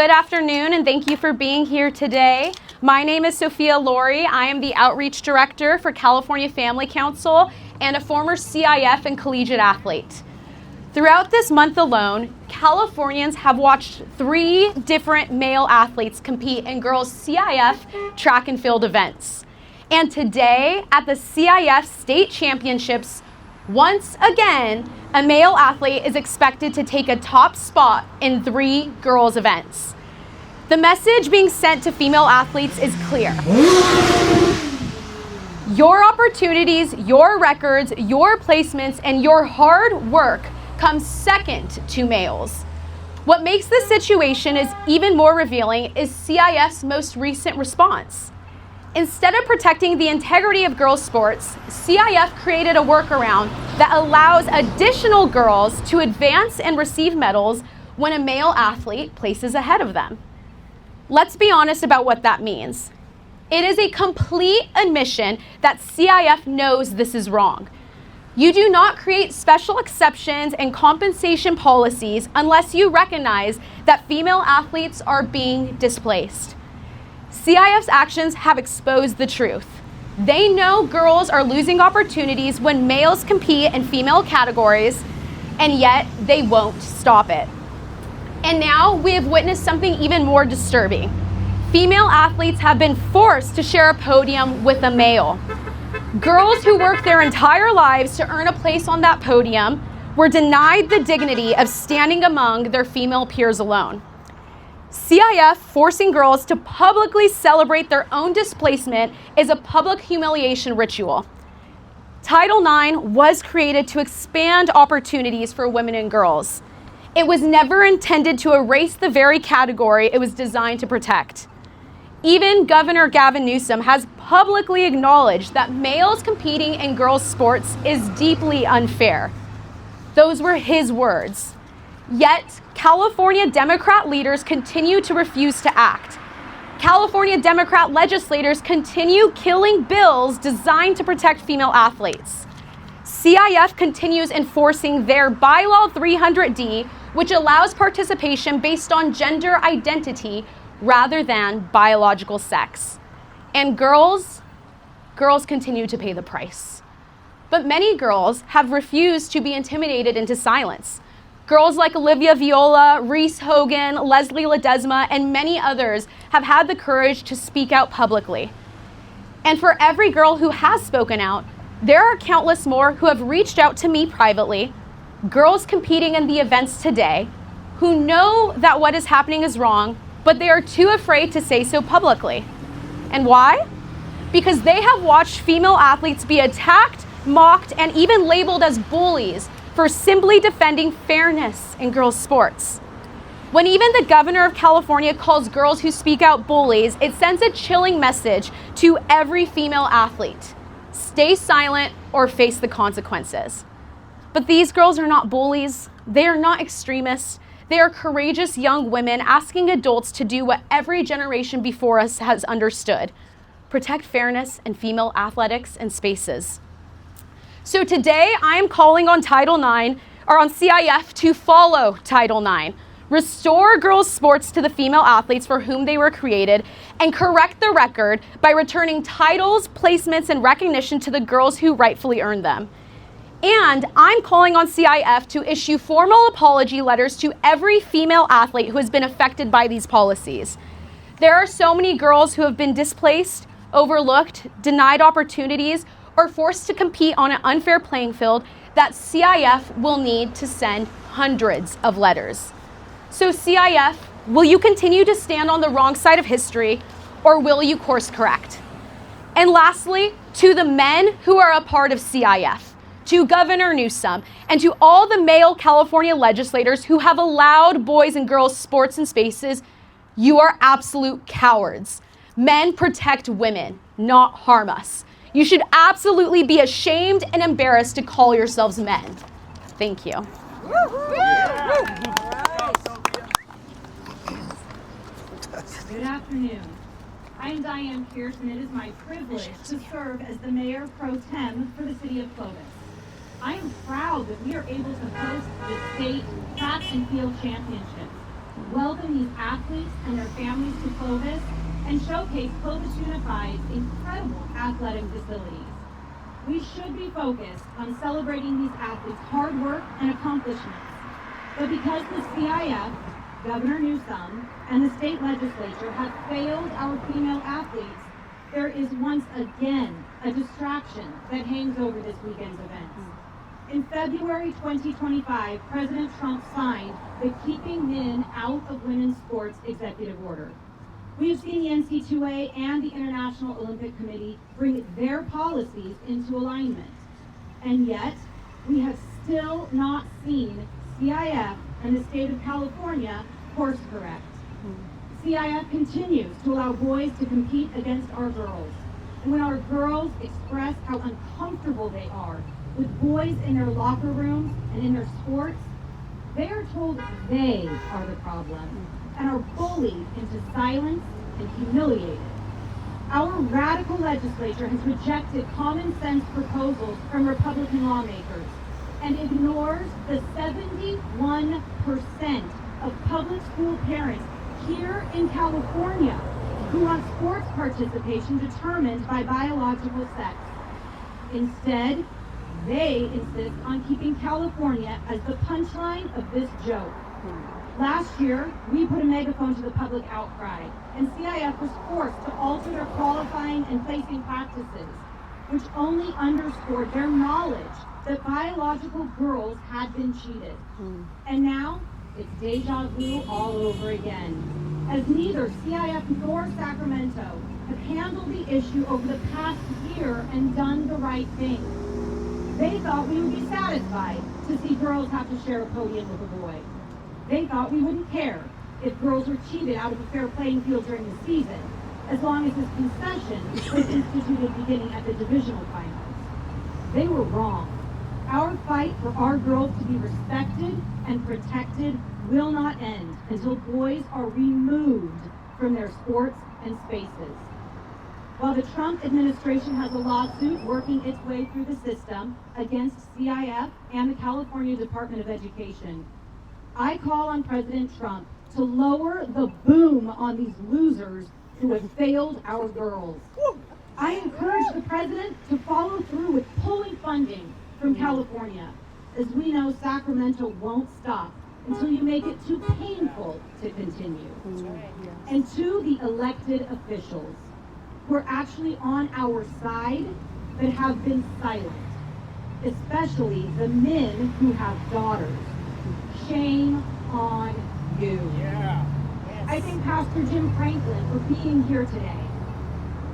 Good afternoon, and thank you for being here today. My name is Sophia Laurie. I am the Outreach Director for California Family Council and a former CIF and collegiate athlete. Throughout this month alone, Californians have watched 3 different male athletes compete in girls' CIF track and field events. And today, at the CIF State Championships, once again, a male athlete is expected to take a top spot in 3 girls' events. The message being sent to female athletes is clear. Your opportunities, your records, your placements, and your hard work come second to males. What makes this situation is even more revealing is CIF's most recent response. Instead of protecting the integrity of girls' sports, CIF created a workaround that allows additional girls to advance and receive medals when a male athlete places ahead of them. Let's be honest about what that means. It is a complete admission that CIF knows this is wrong. You do not create special exceptions and compensation policies unless you recognize that female athletes are being displaced. CIF's actions have exposed the truth. They know girls are losing opportunities when males compete in female categories, and yet they won't stop it. And now we have witnessed something even more disturbing. Female athletes have been forced to share a podium with a male. Girls who worked their entire lives to earn a place on that podium were denied the dignity of standing among their female peers alone. CIF forcing girls to publicly celebrate their own displacement is a public humiliation ritual. Title IX was created to expand opportunities for women and girls. It was never intended to erase the very category it was designed to protect. Even Governor Gavin Newsom has publicly acknowledged that males competing in girls' sports is deeply unfair. Those were his words. Yet, California Democrat leaders continue to refuse to act. California Democrat legislators continue killing bills designed to protect female athletes. CIF continues enforcing their Bylaw 300D, which allows participation based on gender identity rather than biological sex. And girls continue to pay the price. But many girls have refused to be intimidated into silence. Girls like Olivia Viola, Reese Hogan, Leslie Ledesma, and many others have had the courage to speak out publicly. And for every girl who has spoken out, there are countless more who have reached out to me privately, girls competing in the events today, who know that what is happening is wrong, but they are too afraid to say so publicly. And why? Because they have watched female athletes be attacked, mocked, and even labeled as bullies for simply defending fairness in girls' sports. When even the governor of California calls girls who speak out bullies, it sends a chilling message to every female athlete. Stay silent or face the consequences. But these girls are not bullies. They are not extremists. They are courageous young women asking adults to do what every generation before us has understood: protect fairness in female athletics and spaces. So today I am calling on Title IX, or on CIF, to follow Title IX, restore girls' sports to the female athletes for whom they were created, and correct the record by returning titles, placements, and recognition to the girls who rightfully earned them. And I'm calling on CIF to issue formal apology letters to every female athlete who has been affected by these policies. There are so many girls who have been displaced, overlooked, denied opportunities, or forced to compete on an unfair playing field that CIF will need to send hundreds of letters. So CIF, will you continue to stand on the wrong side of history, or will you course correct? And lastly, to the men who are a part of CIF, to Governor Newsom, and to all the male California legislators who have allowed boys and girls sports and spaces, you are absolute cowards. Men protect women, not harm us. You should absolutely be ashamed and embarrassed to call yourselves men. Thank you. Good afternoon. I'm Diane Pierce, and it is my privilege to serve as the Mayor Pro Tem for the City of Clovis. I am proud that we are able to host the state track and field championships. welcome these athletes and their families to Clovis, and showcase Clovis Unified's incredible athletic facilities. We should be focused on celebrating these athletes' hard work and accomplishments. But because the CIF, Governor Newsom, and the state legislature have failed our female athletes, there is once again a distraction that hangs over this weekend's events. In February 2025, President Trump signed the Keeping Men Out of Women's Sports executive order. We have seen the NC2A and the International Olympic Committee bring their policies into alignment. And yet, we have still not seen CIF and the state of California course correct. CIF continues to allow boys to compete against our girls. And when our girls express how uncomfortable they are with boys in their locker rooms and in their sports, they are told they are the problem and are bullied into silence and humiliated. Our radical legislature has rejected common sense proposals from Republican lawmakers and ignores the 71% of public school parents here in California who want sports participation determined by biological sex. Instead, they insist on keeping California as the punchline of this joke. Last year, we put a megaphone to the public outcry, and CIF was forced to alter their qualifying and placing practices, which only underscored their knowledge that biological girls had been cheated. And now, it's deja vu all over again, as neither CIF nor Sacramento have handled the issue over the past year and done the right thing. They thought we would be satisfied to see girls have to share a podium with a boy. They thought we wouldn't care if girls were cheated out of a fair playing field during the season, as long as this concession was instituted beginning at the divisional finals. They were wrong. Our fight for our girls to be respected and protected will not end until boys are removed from their sports and spaces. While the Trump administration has a lawsuit working its way through the system against CIF and the California Department of Education, I call on President Trump to lower the boom on these losers who have failed our girls. I encourage the president to follow through with pulling funding from California, as we know Sacramento won't stop until you make it too painful to continue. And to the elected officials who are actually on our side but have been silent, especially the men who have daughters, shame on you. Yeah. Yes. I thank Pastor Jim Franklin for being here today.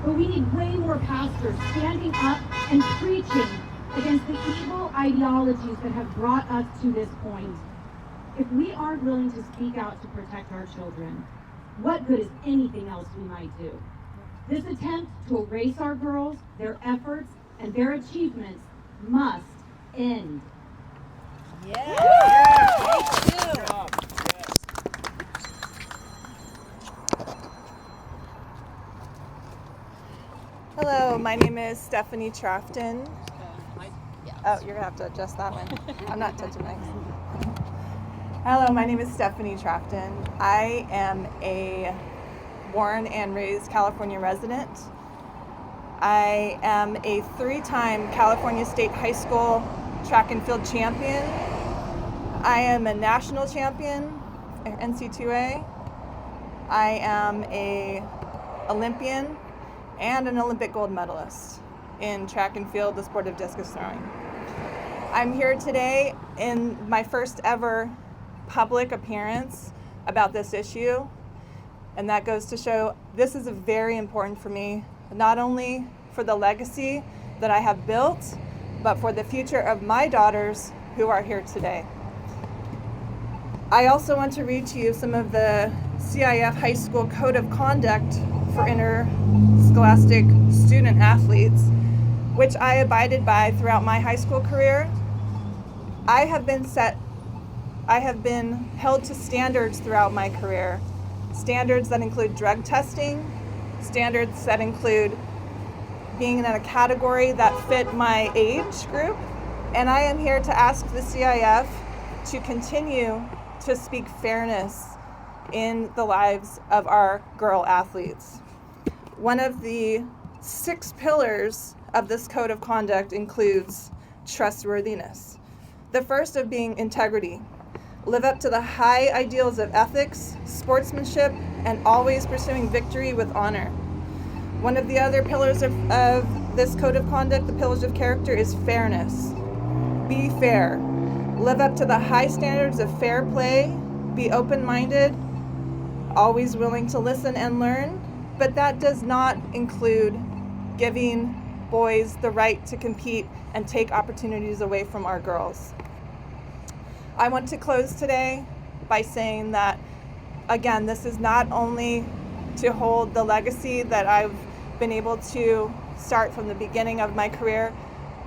But we need way more pastors standing up and preaching against the evil ideologies that have brought us to this point. If we aren't willing to speak out to protect our children, what good is anything else we might do? This attempt to erase our girls, their efforts, and their achievements must end. Yeah. Thank you. Hello, my name is Stephanie Trafton. Oh, you're gonna have to adjust that one. I'm not touching mics. Hello, my name is Stephanie Trafton. I am a born and raised California resident. I am a 3-time California State High School track and field champion. I am a national champion, NC2A. I am a Olympian and an Olympic gold medalist in track and field, the sport of discus throwing. I'm here today in my first ever public appearance about this issue, and that goes to show this is very important for me, not only for the legacy that I have built, but for the future of my daughters who are here today. I also want to read to you some of the CIF High School Code of Conduct for interscholastic student athletes, which I abided by throughout my high school career. I have been held to standards throughout my career. Standards that include drug testing, standards that include being in a category that fit my age group. And I am here to ask the CIF to continue to speak fairness in the lives of our girl athletes. One of the 6 pillars of this code of conduct includes trustworthiness. The first of being integrity. Live up to the high ideals of ethics, sportsmanship, and always pursuing victory with honor. One of the other pillars of this code of conduct, the pillars of character, is fairness. Be fair. Live up to the high standards of fair play. Be open-minded, always willing to listen and learn, but that does not include giving boys the right to compete and take opportunities away from our girls. I want to close today by saying that, again, this is not only to hold the legacy that I've been able to start from the beginning of my career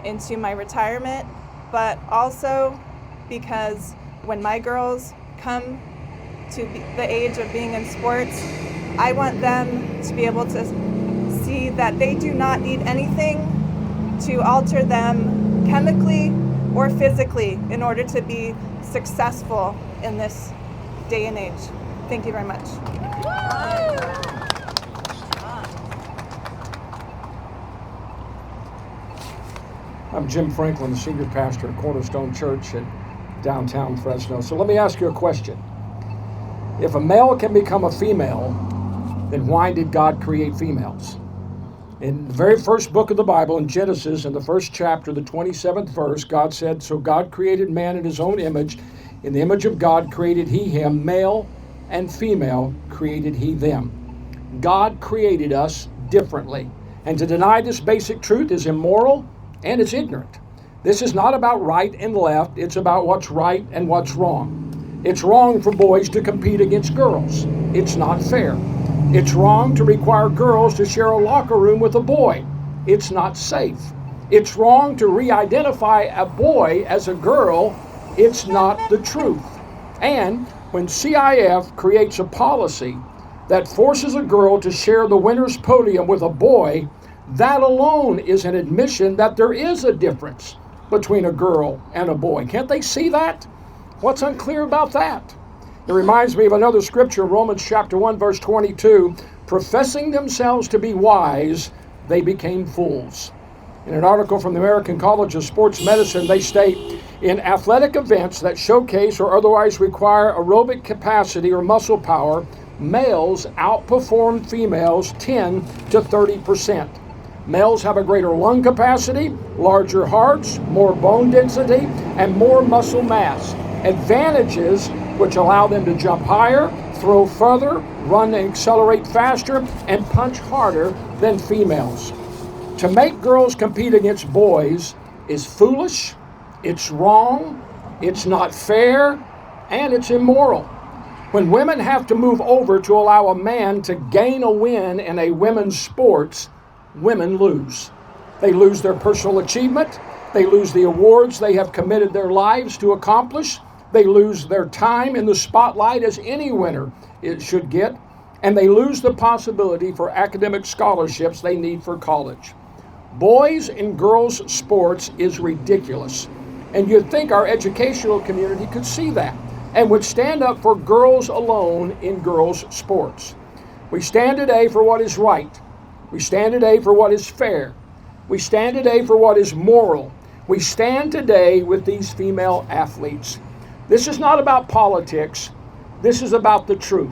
into my retirement, but also because when my girls come to the age of being in sports, I want them to be able to see that they do not need anything to alter them chemically or physically in order to be successful in this day and age. Thank you very much. I'm Jim Franklin, the senior pastor at Cornerstone Church in downtown Fresno. So let me ask you a question. If a male can become a female, then why did God create females? In the very first book of the Bible, in Genesis, in the first chapter, the 27th verse, God said, "So God created man in his own image. In the image of God created he him, male and female created he them." God created us differently. And to deny this basic truth is immoral and it's ignorant. This is not about right and left. It's about what's right and what's wrong. It's wrong for boys to compete against girls. It's not fair. It's wrong to require girls to share a locker room with a boy. It's not safe. It's wrong to re-identify a boy as a girl. It's not the truth. And when CIF creates a policy that forces a girl to share the winner's podium with a boy, that alone is an admission that there is a difference between a girl and a boy. Can't they see that? What's unclear about that? It reminds me of another scripture, Romans chapter 1, verse 22. Professing themselves to be wise, they became fools. In an article from the American College of Sports Medicine, they state, in athletic events that showcase or otherwise require aerobic capacity or muscle power, males outperform females 10 to 30%. Males have a greater lung capacity, larger hearts, more bone density, and more muscle mass. Advantages which allow them to jump higher, throw further, run and accelerate faster, and punch harder than females. To make girls compete against boys is foolish, it's wrong, it's not fair, and it's immoral. When women have to move over to allow a man to gain a win in a women's sports, women lose. They lose their personal achievement. They lose the awards they have committed their lives to accomplish. They lose their time in the spotlight as any winner it should get. And they lose the possibility for academic scholarships they need for college. Boys and girls sports is ridiculous. And you'd think our educational community could see that and would stand up for girls alone in girls sports. We stand today for what is right. We stand today for what is fair. We stand today for what is moral. We stand today with these female athletes. This is not about politics. This is about the truth.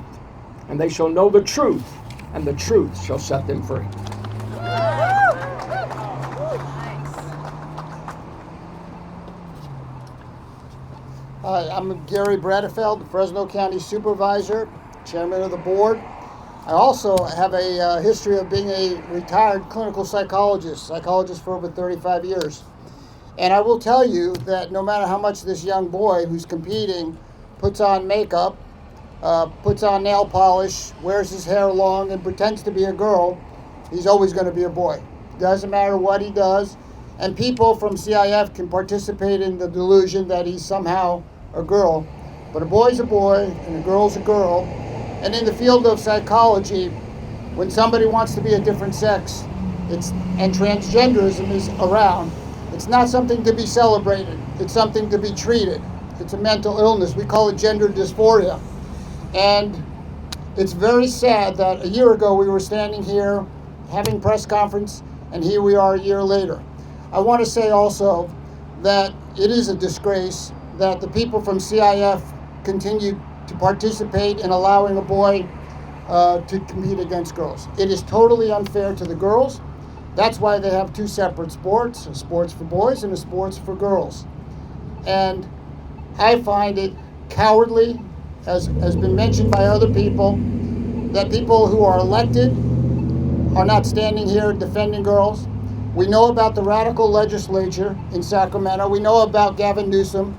And they shall know the truth, and the truth shall set them free. Hi, I'm Gary Bradefeld, Fresno County Supervisor, Chairman of the Board. I also have a history of being a retired clinical psychologist for over 35 years. And I will tell you that no matter how much this young boy who's competing puts on makeup, puts on nail polish, wears his hair long, and pretends to be a girl, he's always going to be a boy. Doesn't matter what he does. And people from CIF can participate in the delusion that he's somehow a girl. But a boy's a boy, and a girl's a girl. And in the field of psychology, when somebody wants to be a different sex, and transgenderism is around, it's not something to be celebrated. It's something to be treated. It's a mental illness. We call it gender dysphoria. And It's very sad that a year ago we were standing here having press conference, and here we are a year later. I want to say also that it is a disgrace that the people from CIF continue to participate in allowing a boy to compete against girls. It is totally unfair to the girls. That's why they have two separate sports, a sports for boys and a sports for girls. And I find it cowardly, as has been mentioned by other people, that people who are elected are not standing here defending girls. We know about the radical legislature in Sacramento. We know about Gavin Newsom,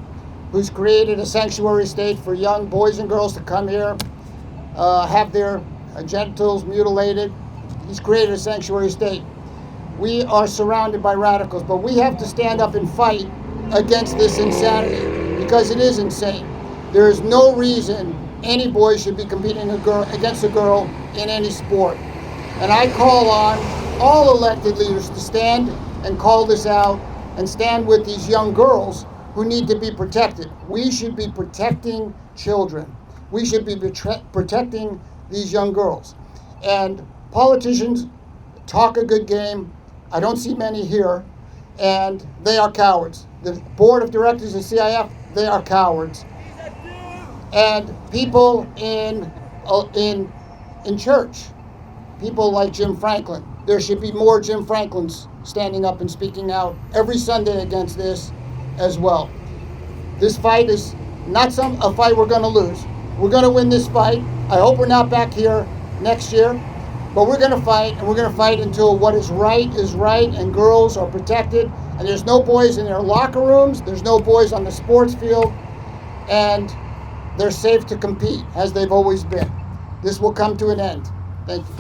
who's created a sanctuary state for young boys and girls to come here, have their genitals mutilated. He's created a sanctuary state. We are surrounded by radicals, but we have to stand up and fight against this insanity, because it is insane. There is no reason any boy should be competing against a girl in any sport. And I call on all elected leaders to stand and call this out and stand with these young girls who need to be protected. We should be protecting children. We should be protecting these young girls. And politicians talk a good game. I don't see many here, and they are cowards. The board of directors of CIF, they are cowards. And people in church, people like Jim Franklin, there should be more Jim Franklins standing up and speaking out every Sunday against this as well. This fight is not a fight we're going to lose. We're going to win this fight. I hope we're not back here next year. But we're going to fight, and we're going to fight until what is right, and girls are protected, and there's no boys in their locker rooms, there's no boys on the sports field, and they're safe to compete, as they've always been. This will come to an end. Thank you.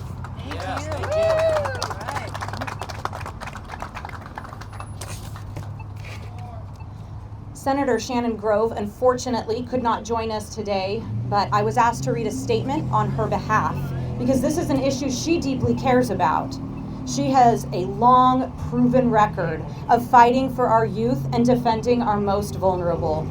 Senator Shannon Grove unfortunately could not join us today, but I was asked to read a statement on her behalf, because this is an issue she deeply cares about. She has a long, proven record of fighting for our youth and defending our most vulnerable.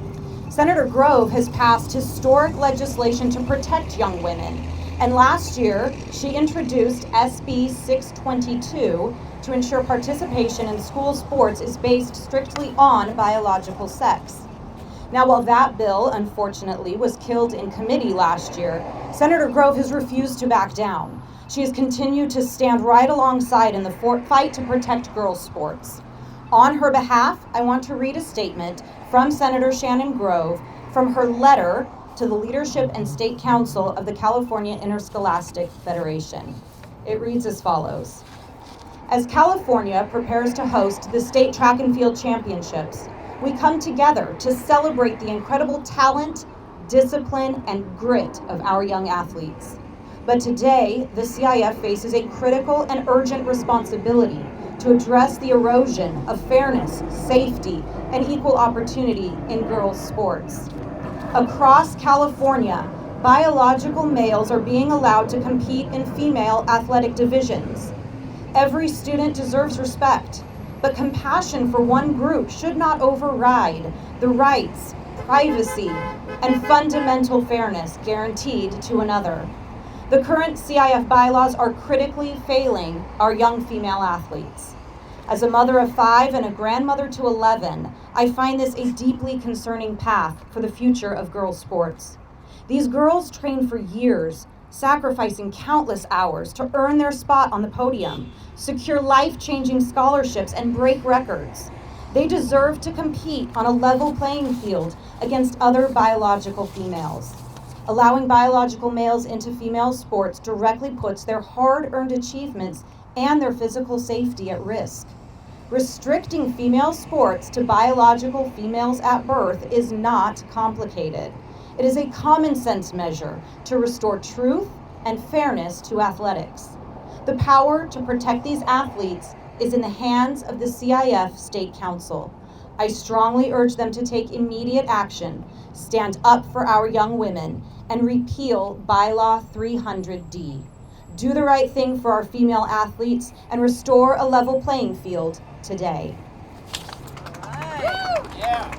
Senator Grove has passed historic legislation to protect young women, and last year she introduced SB 622 to ensure participation in school sports is based strictly on biological sex. Now, while that bill, unfortunately, was killed in committee last year, Senator Grove has refused to back down. She has continued to stand right alongside in the fight to protect girls' sports. On her behalf, I want to read a statement from Senator Shannon Grove from her letter to the leadership and state council of the California Interscholastic Federation. It reads as follows. As California prepares to host the state track and field championships, we come together to celebrate the incredible talent, discipline, and grit of our young athletes. But today, the CIF faces a critical and urgent responsibility to address the erosion of fairness, safety, and equal opportunity in girls' sports. Across California, biological males are being allowed to compete in female athletic divisions. Every student deserves respect, but compassion for one group should not override the rights, privacy, and fundamental fairness guaranteed to another. The current CIF bylaws are critically failing our young female athletes. As a mother of 5 and a grandmother to 11, I find this a deeply concerning path for the future of girls' sports. These girls train for years, sacrificing countless hours to earn their spot on the podium, secure life-changing scholarships, and break records. They deserve to compete on a level playing field against other biological females. Allowing biological males into female sports directly puts their hard-earned achievements and their physical safety at risk. Restricting female sports to biological females at birth is not complicated. It is a common sense measure to restore truth and fairness to athletics. The power to protect these athletes is in the hands of the CIF State Council. I strongly urge them to take immediate action, stand up for our young women, and repeal Bylaw 300D. Do the right thing for our female athletes and restore a level playing field today. All right. Yeah.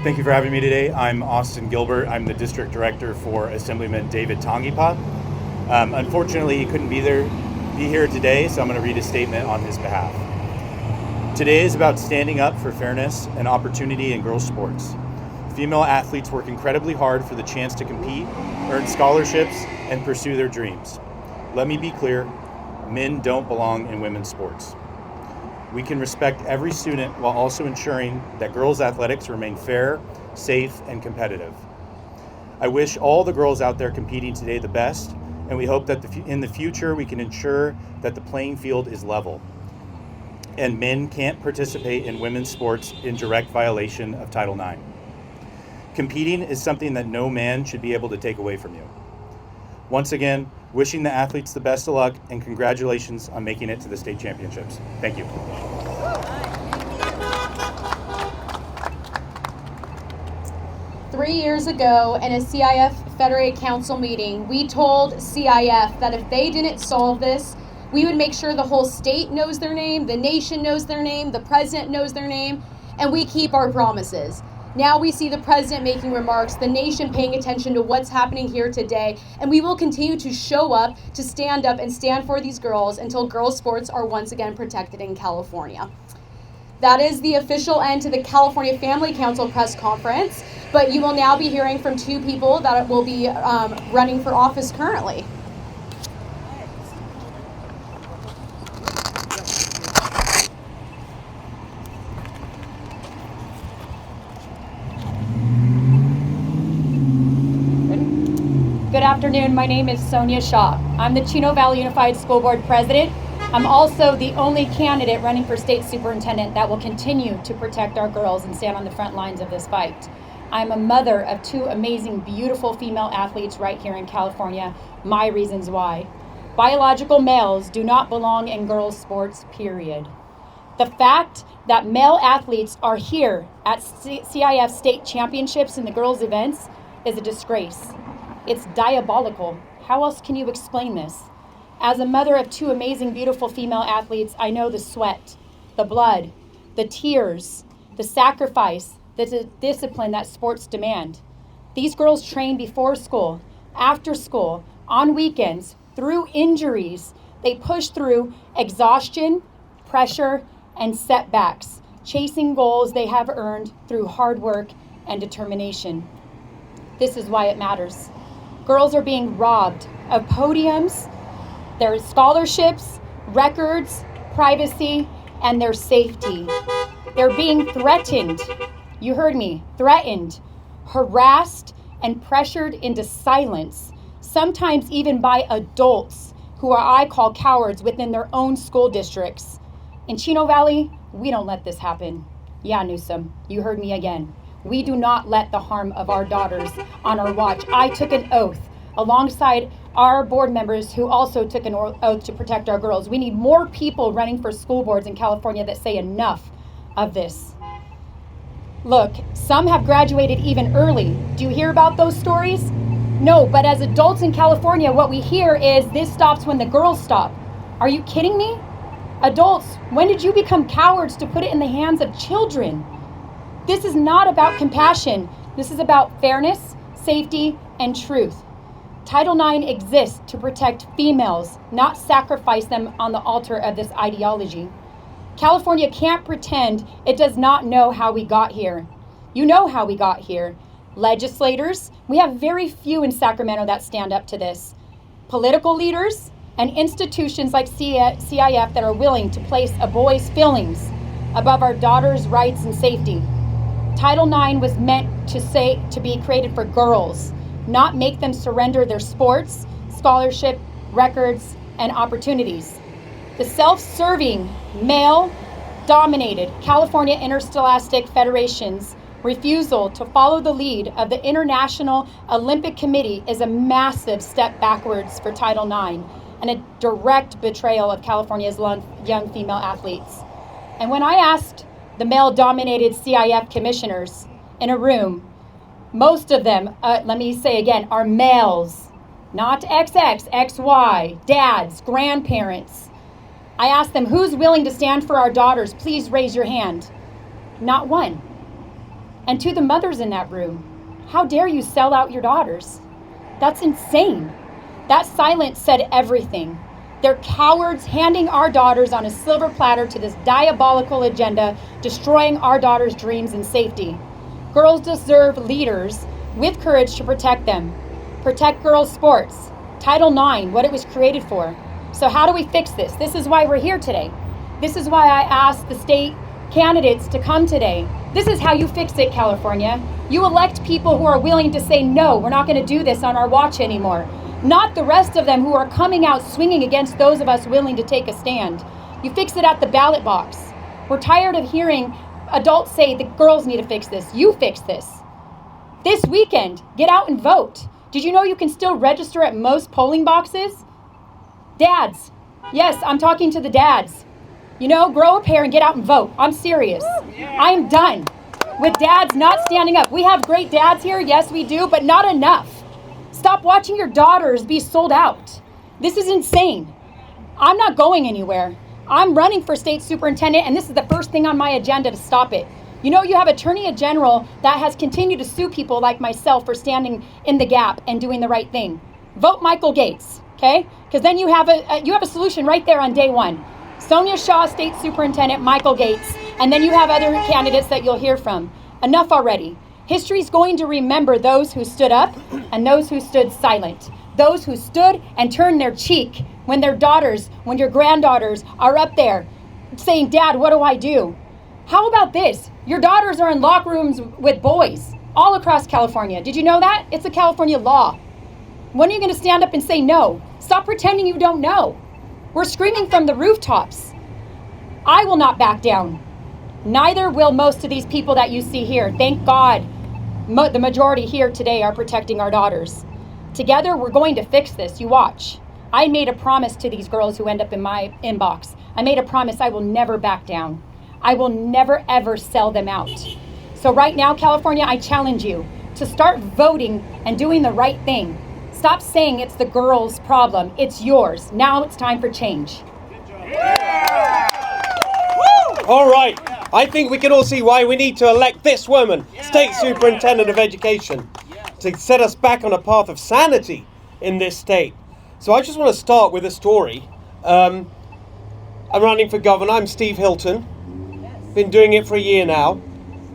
Thank you for having me today. I'm Austin Gilbert. I'm the district director for Assemblyman David Tongipa. Unfortunately, he couldn't be here today, so I'm going to read a statement on his behalf. Today is about standing up for fairness and opportunity in girls' sports. Female athletes work incredibly hard for the chance to compete, earn scholarships, and pursue their dreams. Let me be clear, men don't belong in women's sports. We can respect every student while also ensuring that girls' athletics remain fair, safe, and competitive. I wish all the girls out there competing today the best, and we hope that in the future we can ensure that the playing field is level and men can't participate in women's sports in direct violation of Title IX. Competing is something that no man should be able to take away from you. Once again, wishing the athletes the best of luck and congratulations on making it to the state championships. Thank you. 3 years ago in a CIF Federated Council meeting, we told CIF that if they didn't solve this, we would make sure the whole state knows their name, the nation knows their name, the president knows their name, and we keep our promises. Now we see the president making remarks, the nation paying attention to what's happening here today, and we will continue to show up, to stand up and stand for these girls until girls' sports are once again protected in California. That is the official end to the California Family Council press conference, but you will now be hearing from two people that will be running for office currently. Good afternoon, my name is Sonia Shaw. I'm the Chino Valley Unified School Board President. I'm also the only candidate running for state superintendent that will continue to protect our girls and stand on the front lines of this fight. I'm a mother of two amazing, beautiful female athletes right here in California. My reasons why. Biological males do not belong in girls' sports, period. The fact that male athletes are here at CIF state championships in the girls' events is a disgrace. It's diabolical. How else can you explain this? As a mother of two amazing, beautiful female athletes, I know the sweat, the blood, the tears, the sacrifice, the discipline that sports demand. These girls train before school, after school, on weekends, through injuries. They push through exhaustion, pressure, and setbacks, chasing goals they have earned through hard work and determination. This is why it matters. Girls are being robbed of podiums, their scholarships, records, privacy, and their safety. They're being threatened. You heard me, threatened, harassed, and pressured into silence, sometimes even by adults who I call cowards within their own school districts. In Chino Valley, we don't let this happen. Yeah, Newsom, you heard me again. We do not let the harm of our daughters on our watch. I took an oath alongside our board members who also took an oath to protect our girls. We need more people running for school boards in California that say enough of this. Look, some have graduated even early. Do you hear about those stories? No, but as adults in California, what we hear is this stops when the girls stop. Are you kidding me? Adults, when did you become cowards to put it in the hands of children? This is not about compassion. This is about fairness, safety, and truth. Title IX exists to protect females, not sacrifice them on the altar of this ideology. California can't pretend it does not know how we got here. You know how we got here. Legislators, we have very few in Sacramento that stand up to this. Political leaders and institutions like CIF that are willing to place a boy's feelings above our daughters' rights and safety. Title IX was meant to be created for girls, not make them surrender their sports, scholarship, records, and opportunities. The self-serving, male-dominated California Interscholastic Federation's refusal to follow the lead of the International Olympic Committee is a massive step backwards for Title IX and a direct betrayal of California's young female athletes. And when I asked the male-dominated CIF commissioners in a room, most of them, let me say again, are males, not XX, XY, dads, grandparents. I asked them, who's willing to stand for our daughters? Please raise your hand. Not one. And to the mothers in that room, how dare you sell out your daughters? That's insane. That silence said everything. They're cowards handing our daughters on a silver platter to this diabolical agenda, destroying our daughters' dreams and safety. Girls deserve leaders with courage to protect them. Protect girls' sports. Title IX, what it was created for. So how do we fix this? This is why we're here today. This is why I asked the state candidates to come today. This is how you fix it, California. You elect people who are willing to say, no, we're not going to do this on our watch anymore. Not the rest of them who are coming out swinging against those of us willing to take a stand. You fix it at the ballot box. We're tired of hearing adults say the girls need to fix this. You fix this. This weekend, get out and vote. Did you know you can still register at most polling boxes? Dads, yes, I'm talking to the dads. You know, grow a pair and get out and vote. I'm serious. I am done with dads not standing up. We have great dads here, yes we do, but not enough. Stop watching your daughters be sold out. This is insane. I'm not going anywhere. I'm running for state superintendent, and this is the first thing on my agenda to stop it. You know, you have Attorney General that has continued to sue people like myself for standing in the gap and doing the right thing. Vote Michael Gates, okay? Because then you have a solution right there on day one. Sonia Shaw, state superintendent, Michael Gates, and then you have other candidates that you'll hear from. Enough already. History's going to remember those who stood up and those who stood silent. Those who stood and turned their cheek when their daughters, when your granddaughters are up there saying, Dad, what do I do? How about this? Your daughters are in locker rooms with boys all across California. Did you know that? It's a California law. When are you going to stand up and say no? Stop pretending you don't know. We're screaming from the rooftops. I will not back down. Neither will most of these people that you see here. Thank God the majority here today are protecting our daughters. Together, we're going to fix this. You watch. I made a promise to these girls who end up in my inbox. I made a promise I will never back down. I will never, ever sell them out. So right now, California, I challenge you to start voting and doing the right thing. Stop saying it's the girls' problem. It's yours. Now it's time for change. All right. I think we can all see why we need to elect this woman, State Superintendent of Education, to set us back on a path of sanity in this state. So I just want to start with a story. I'm running for governor. I'm Steve Hilton. Been doing it for a year now.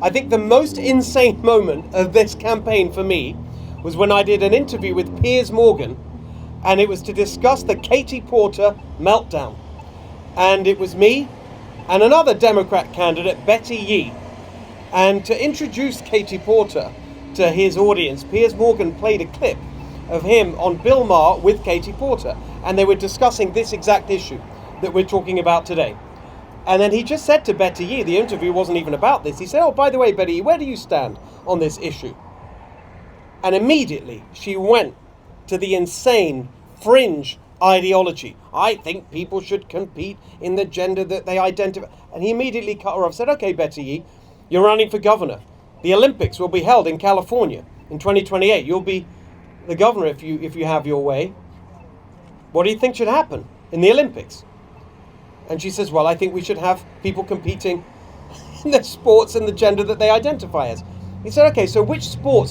I think the most insane moment of this campaign for me was when I did an interview with Piers Morgan, and it was to discuss the Katie Porter meltdown. And it was me and another Democrat candidate, Betty Yee. And to introduce Katie Porter to his audience, Piers Morgan played a clip of him on Bill Maher with Katie Porter, and they were discussing this exact issue that we're talking about today. And then he just said to Betty Yee, the interview wasn't even about this, he said, oh, by the way, Betty Yee, where do you stand on this issue? And immediately she went to the insane fringe ideology. I think people should compete in the gender that they identify. And he immediately cut her off, said, okay, Betty Yee, you're running for governor. The Olympics will be held in California in 2028. You'll be the governor if you have your way. What do you think should happen in the Olympics? And she says, well, I think we should have people competing in the sports and the gender that they identify as. He said, okay, so which sports